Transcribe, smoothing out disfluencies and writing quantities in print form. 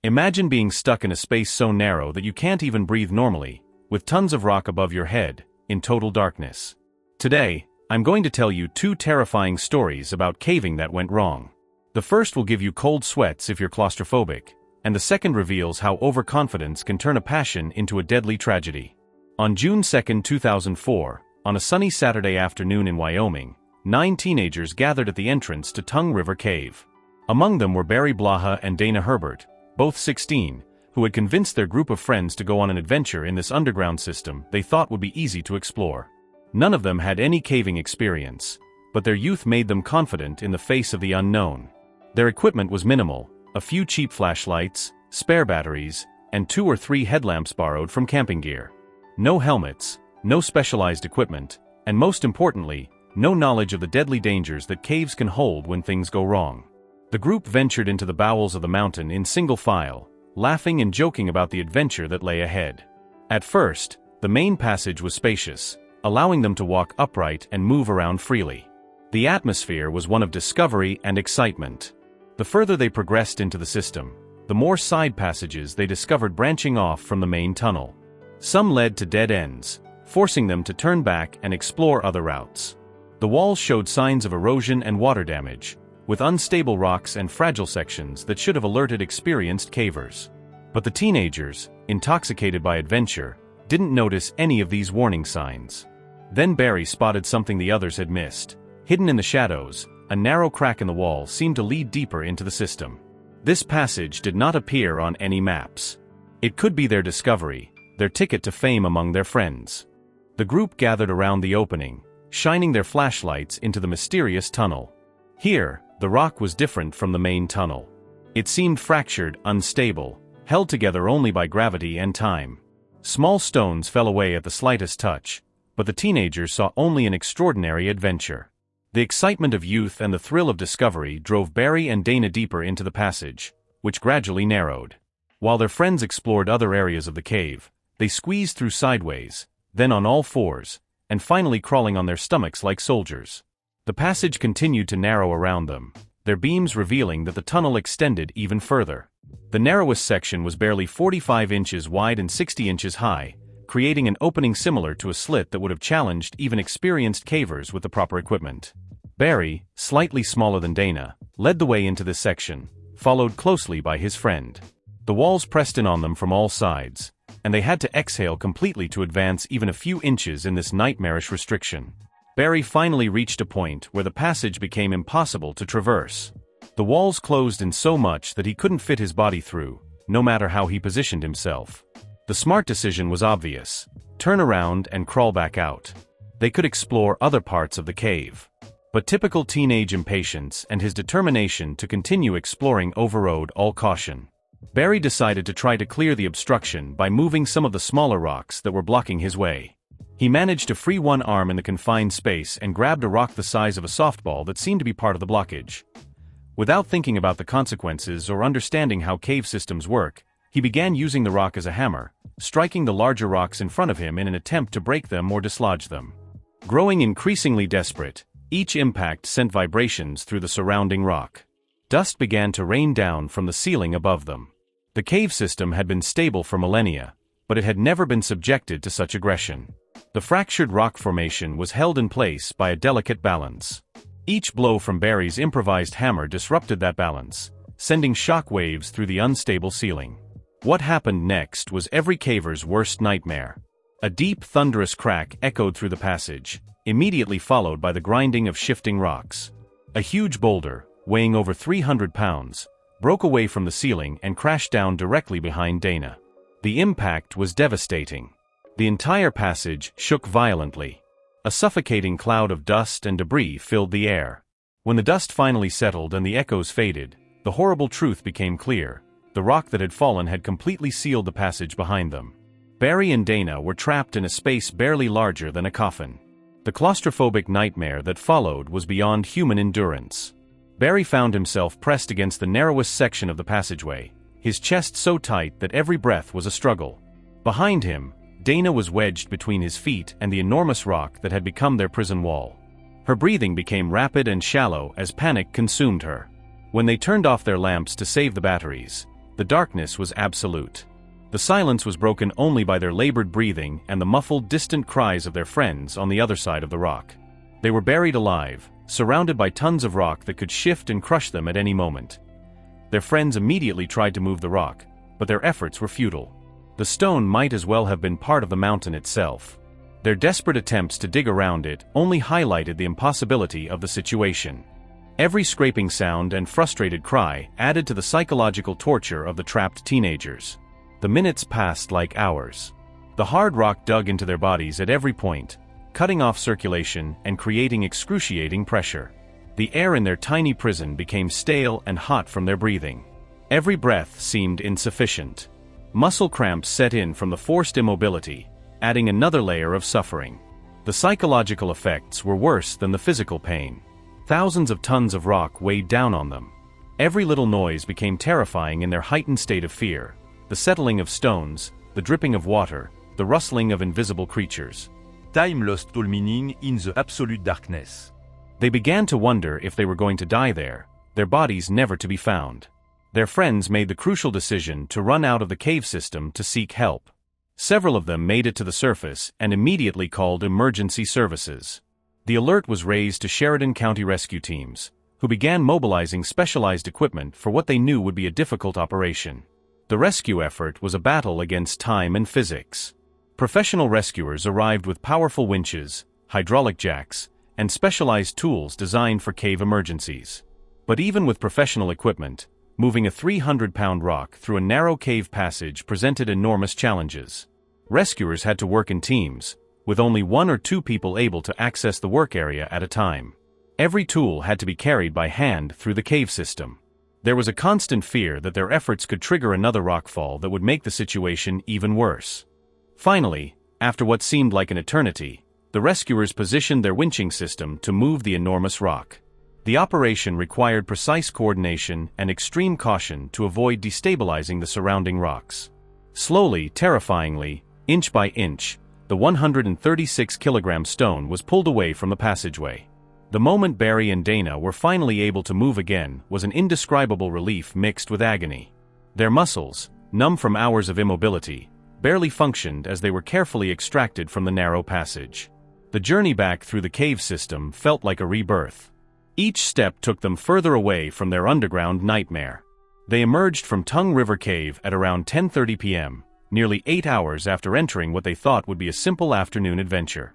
Imagine being stuck in a space so narrow that you can't even breathe normally, with tons of rock above your head, in total darkness. Today, I'm going to tell you two terrifying stories about caving that went wrong. The first will give you cold sweats if you're claustrophobic, and the second reveals how overconfidence can turn a passion into a deadly tragedy. On June 2, 2004, on a sunny Saturday afternoon in Wyoming, 9 teenagers gathered at the entrance to Tongue River Cave. Among them were Barry Blaha and Dana Herbert, both 16, who had convinced their group of friends to go on an adventure in this underground system they thought would be easy to explore. None of them had any caving experience, but their youth made them confident in the face of the unknown. Their equipment was minimal: a few cheap flashlights, spare batteries, and 2 or 3 headlamps borrowed from camping gear. No helmets, no specialized equipment, and most importantly, no knowledge of the deadly dangers that caves can hold when things go wrong. The group ventured into the bowels of the mountain in single file, laughing and joking about the adventure that lay ahead. At first, the main passage was spacious, allowing them to walk upright and move around freely. The atmosphere was one of discovery and excitement. The further they progressed into the system, the more side passages they discovered branching off from the main tunnel. Some led to dead ends, forcing them to turn back and explore other routes. The walls showed signs of erosion and water damage, with unstable rocks and fragile sections that should have alerted experienced cavers. But the teenagers, intoxicated by adventure, didn't notice any of these warning signs. Then Barry spotted something the others had missed. Hidden in the shadows, a narrow crack in the wall seemed to lead deeper into the system. This passage did not appear on any maps. It could be their discovery, their ticket to fame among their friends. The group gathered around the opening, shining their flashlights into the mysterious tunnel. Here, the rock was different from the main tunnel. It seemed fractured, unstable, held together only by gravity and time. Small stones fell away at the slightest touch, but the teenagers saw only an extraordinary adventure. The excitement of youth and the thrill of discovery drove Barry and Dana deeper into the passage, which gradually narrowed. While their friends explored other areas of the cave, they squeezed through sideways, then on all fours, and finally crawling on their stomachs like soldiers. The passage continued to narrow around them, their beams revealing that the tunnel extended even further. The narrowest section was barely 45 inches wide and 60 inches high, creating an opening similar to a slit that would have challenged even experienced cavers with the proper equipment. Barry, slightly smaller than Dana, led the way into this section, followed closely by his friend. The walls pressed in on them from all sides, and they had to exhale completely to advance even a few inches in this nightmarish restriction. Barry finally reached a point where the passage became impossible to traverse. The walls closed in so much that he couldn't fit his body through, no matter how he positioned himself. The smart decision was obvious: turn around and crawl back out. They could explore other parts of the cave. But typical teenage impatience and his determination to continue exploring overrode all caution. Barry decided to try to clear the obstruction by moving some of the smaller rocks that were blocking his way. He managed to free one arm in the confined space and grabbed a rock the size of a softball that seemed to be part of the blockage. Without thinking about the consequences or understanding how cave systems work, he began using the rock as a hammer, striking the larger rocks in front of him in an attempt to break them or dislodge them. Growing increasingly desperate, each impact sent vibrations through the surrounding rock. Dust began to rain down from the ceiling above them. The cave system had been stable for millennia, but it had never been subjected to such aggression. The fractured rock formation was held in place by a delicate balance. Each blow from Barry's improvised hammer disrupted that balance, sending shock waves through the unstable ceiling. What happened next was every caver's worst nightmare. A deep, thunderous crack echoed through the passage, immediately followed by the grinding of shifting rocks. A huge boulder, weighing over 300 pounds, broke away from the ceiling and crashed down directly behind Dana. The impact was devastating. The entire passage shook violently. A suffocating cloud of dust and debris filled the air. When the dust finally settled and the echoes faded, the horrible truth became clear: the rock that had fallen had completely sealed the passage behind them. Barry and Dana were trapped in a space barely larger than a coffin. The claustrophobic nightmare that followed was beyond human endurance. Barry found himself pressed against the narrowest section of the passageway, his chest so tight that every breath was a struggle. Behind him, Dana was wedged between his feet and the enormous rock that had become their prison wall. Her breathing became rapid and shallow as panic consumed her. When they turned off their lamps to save the batteries, The darkness was absolute. The silence was broken only by their labored breathing and the muffled, distant cries of their friends on the other side of the rock. They were buried alive, surrounded by tons of rock that could shift and crush them at any moment. Their friends immediately tried to move the rock, but their efforts were futile. The stone might as well have been part of the mountain itself. Their desperate attempts to dig around it only highlighted the impossibility of the situation. Every scraping sound and frustrated cry added to the psychological torture of the trapped teenagers. The minutes passed like hours. The hard rock dug into their bodies at every point, cutting off circulation and creating excruciating pressure. The air in their tiny prison became stale and hot from their breathing. Every breath seemed insufficient. Muscle cramps set in from the forced immobility, adding another layer of suffering. The psychological effects were worse than the physical pain. Thousands of tons of rock weighed down on them. Every little noise became terrifying in their heightened state of fear. The settling of stones, the dripping of water, the rustling of invisible creatures. Time lost all meaning in the absolute darkness. They began to wonder if they were going to die there, their bodies never to be found. Their friends made the crucial decision to run out of the cave system to seek help. Several of them made it to the surface and immediately called emergency services. The alert was raised to Sheridan County rescue teams, who began mobilizing specialized equipment for what they knew would be a difficult operation. The rescue effort was a battle against time and physics. Professional rescuers arrived with powerful winches, hydraulic jacks, and specialized tools designed for cave emergencies. But even with professional equipment, moving a 300-pound rock through a narrow cave passage presented enormous challenges. Rescuers had to work in teams, with only 1 or 2 people able to access the work area at a time. Every tool had to be carried by hand through the cave system. There was a constant fear that their efforts could trigger another rockfall that would make the situation even worse. Finally, after what seemed like an eternity, the rescuers positioned their winching system to move the enormous rock. The operation required precise coordination and extreme caution to avoid destabilizing the surrounding rocks. Slowly, terrifyingly, inch by inch, the 136-kilogram stone was pulled away from the passageway. The moment Barry and Dana were finally able to move again was an indescribable relief mixed with agony. Their muscles, numb from hours of immobility, barely functioned as they were carefully extracted from the narrow passage. The journey back through the cave system felt like a rebirth. Each step took them further away from their underground nightmare. They emerged from Tongue River Cave at around 10:30 p.m., nearly 8 hours after entering what they thought would be a simple afternoon adventure.